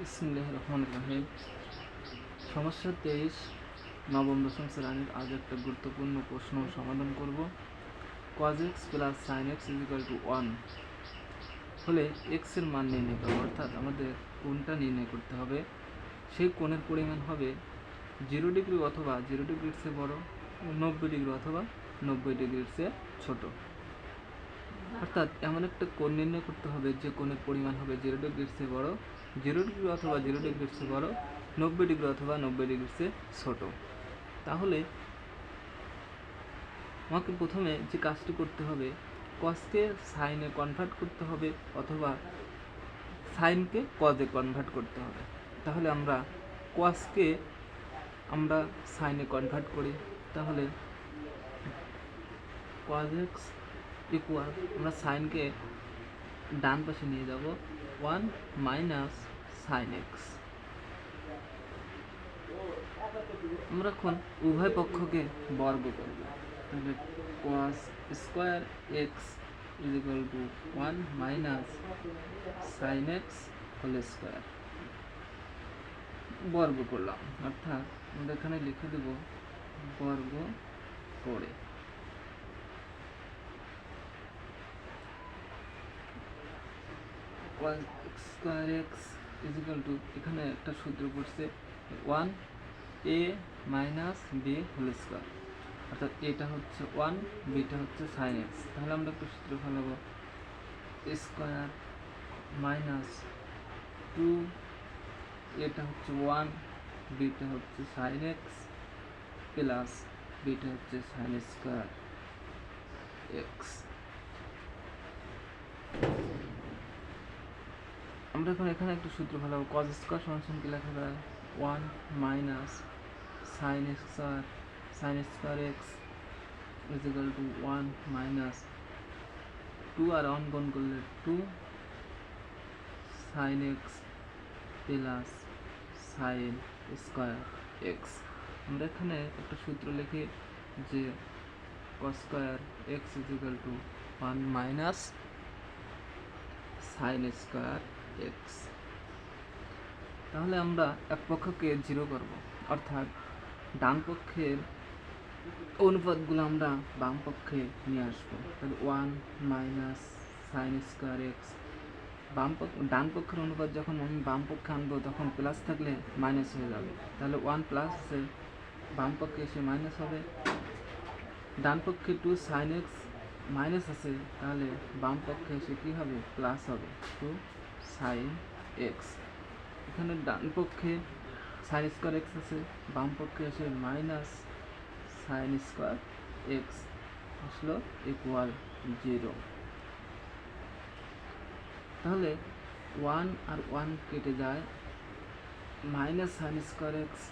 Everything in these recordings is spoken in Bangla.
বিসমিল্লাহির রহমানির রহিম। সমস্যা 23, নবম দশম শ্রেণীর আজ একটা গুরুত্বপূর্ণ প্রশ্ন সমাধান করব। cos x plus sin x equal to 1 হলে x এর মান নির্ণয় করব, অর্থাৎ আমাদের কোণটা নির্ণয় করতে হবে। সেই কোণের পরিমাণ হবে 0 ডিগ্রি অথবা 0 ডিগ্রির চেয়ে বড়, 90 ডিগ্রি অথবা 90 ডিগ্রির চেয়ে ছোট। অর্থাৎ এমন একটা কোণ নির্ণয় করতে হবে যে কোণের পরিমাণ হবে 0 ডিগ্রির চেয়ে বড়, 0 ডিগ্রি অথবা 0 ডিগ্রির চেয়ে বড়, 90 ডিগ্রি অথবা 90 ডিগ্রির চেয়ে ছোট। তাহলে আমাকে প্রথমে যে কাজটি করতে হবে, কসকে সাইনে কনভার্ট করতে হবে অথবা সাইনকে কজে কনভার্ট করতে হবে। তাহলে আমরা কসকে আমরা সাইনে কনভার্ট করি, তাহলে cos x ইকুয়াল, আমরা সাইনকে ডান পাশে নিয়ে যাব 1 মাইনাস সাইন এক্স। আমরা এখন উভয় পক্ষকে বর্গ করব, তাহলে cos square X is equal to 1 minus sine X whole square বর্গ করলাম, অর্থাৎ আমরা এখানে লিখে দেব বর্গ করে। cos square X is equal to, এখানে একটা সূত্র পড়ছে 1 a minus b whole square, অর্থাৎ এটা হচ্ছে 1, বিটা হচ্ছে সাইন এক্স। তাহলে আমরা একটা সূত্র ফেলাবো, স্কোয়ার মাইনাস 2, এটা হচ্ছে 1, বিটা হচ্ছে সাইন এক্স প্লাস বিটা হচ্ছে সাইন স্কোয়ার এক্স। আমরা এখন এখানে একটা সূত্র ফেলাবো, cos স্কোয়ার সমান কি লেখা যায় 1 minus sine square X is equal to 1 minus 2 আর 1 গুণ করলে 2 sine X plus sine square X. আমরা এখানে একটা সূত্র লিখি যে cos square X is equal to 1 minus sine square X. তাহলে আমরা এক পক্ষকে 0 করব, অর্থাৎ ডান পক্ষের অনুপাতগুলো আমরা বাম পক্ষে নিয়ে আসবো। তাহলে 1 মাইনাস সাইন স্কোয়ার এক্স, ডান পক্ষের অনুপাত যখন আমি বাম পক্ষে আনবো তখন প্লাস থাকলে মাইনাস হয়ে যাবে, তাহলে 1 প্লাস আছে, বাম পক্ষে এসে মাইনাস হবে। ডান পক্ষে 2 সাইন এক্স মাইনাস আছে, তাহলে বাম পক্ষে এসে কী হবে, প্লাস হবে 2 সাইন এক্স। এখানে ডান পক্ষে সাইন স্কোয়ার এক্স আছে, বাম পক্ষে এসে মাইনাস সাইন স্কোয়ার এক্স আসলো ইকুয়াল 0। তাহলে 1 আর 1 কেটে যায়, minus sine square X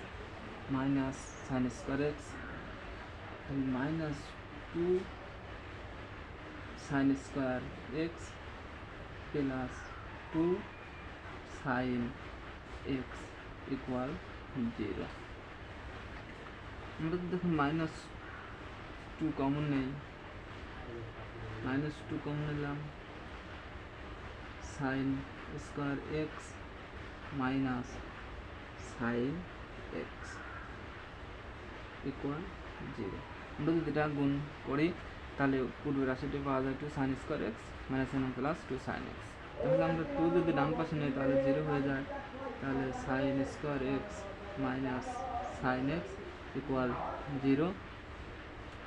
minus sine square X, minus 2 sine square X plus 2 sine X equal 0। আমরা তো দেখুন মাইনাস 2 কমন নেই, মাইনাস 2 কমন নিলাম, sine square X minus sine X equal 0। আমরা যদি এটা গুণ করি তাহলে পূর্বের রাশিটি পাওয়া যায় 2 sine square X minus sine plus 2 sine X. তাহলে আমরা 2 যদি ডান পাশে নেই তাহলে 0 হয়ে যায়, তাহলে sign square X minus sine X equal 0।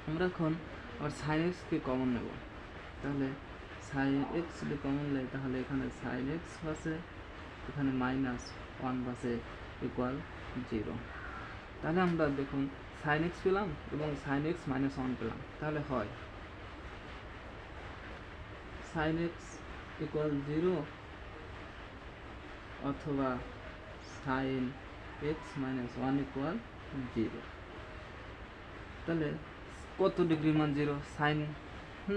আমরা এখন আবার সাইন এক্সকে কমন নেব, তাহলে সাইন এক্স যদি কমন নেই তাহলে এখানে সাইন এক্স আছে, এখানে মাইনাস 1 আছে ইকুয়াল 0। তাহলে আমরা দেখুন সাইন এক্স পেলাম এবং সাইন এক্স মাইনাস 1 পেলাম, তাহলে হয় সাইন এক্স ইকুয়াল 0 অথবা সাইন এক্স মাইনাস 1 ইকুয়াল 0। তাহলে কত ডিগ্রি মান 0, সাইন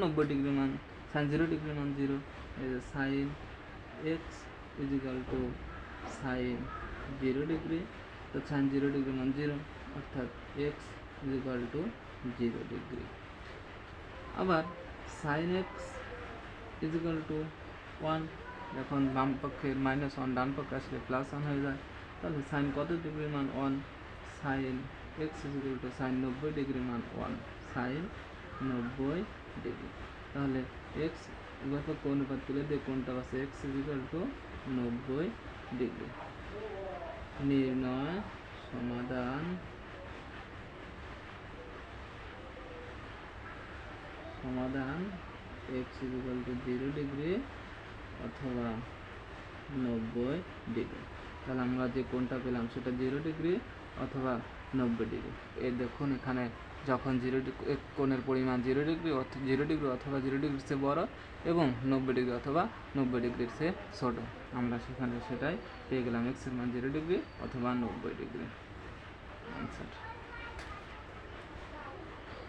90 ডিগ্রি মান, সাইন 0 ডিগ্রি মান 0, এই যে sine x is equal to sine 0 degree, তো সাইন 0 ডিগ্রি মান 0, অর্থাৎ x is equal to 0 degree. আবার sine x is equal to 1, যখন বাম পক্ষের -1 ডান পক্ষে আসলে +1 হয়ে যায়, তাহলে সাইন কত ডিগ্রির মান 1, সাইন x সাইন 90 ডিগ্রির মান 1, সাইন 90 ডিগ্রি। তাহলে এক্স উভয় পক্ষ অনুপাত তুলে দিয়ে কোণটা আছে x 90 ডিগ্রি। নির্ণয় সমাধান x 0 ডিগ্রি অথবা 90 ডিগ্রি। তাহলে আমরা যে কোণটা পেলাম সেটা 0 ডিগ্রি অথবা 90 ডিগ্রি। এই দেখুন এখানে যখন কোণের পরিমাণ 0 ডিগ্রি অথবা 0 ডিগ্রির চেয়ে বড় এবং 90 ডিগ্রি অথবা 90 ডিগ্রির চেয়ে ছোট, আমরা সেখানে সেটাই পেয়ে গেলাম x এর মান 0 ডিগ্রি অথবা 90 ডিগ্রি। আনসার।